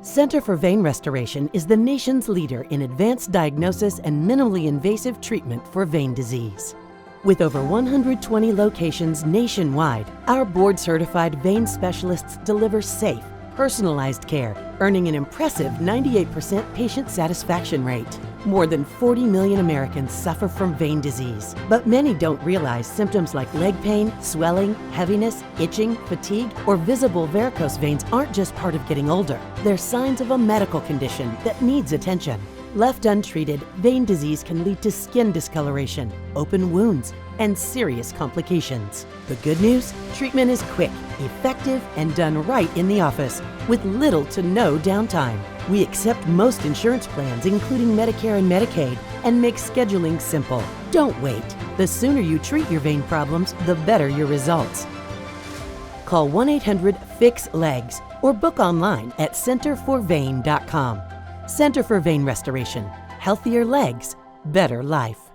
Center for Vein Restoration is the nation's leader in advanced diagnosis and minimally invasive treatment for vein disease. With over 120 locations nationwide, our board-certified vein specialists deliver safe, personalized care, earning an impressive 98% patient satisfaction rate. More than 40 million Americans suffer from vein disease, but many don't realize symptoms like leg pain, swelling, heaviness, itching, fatigue, or visible varicose veins aren't just part of getting older. They're signs of a medical condition that needs attention. Left untreated, vein disease can lead to skin discoloration, open wounds, and serious complications. The good news? Treatment is quick, effective, and done right in the office with little to no downtime. We accept most insurance plans, including Medicare and Medicaid, and make scheduling simple. Don't wait. The sooner you treat your vein problems, the better your results. Call 1-800-FIX-LEGS or book online at centerforvein.com. Center for Vein Restoration. Healthier legs, better life.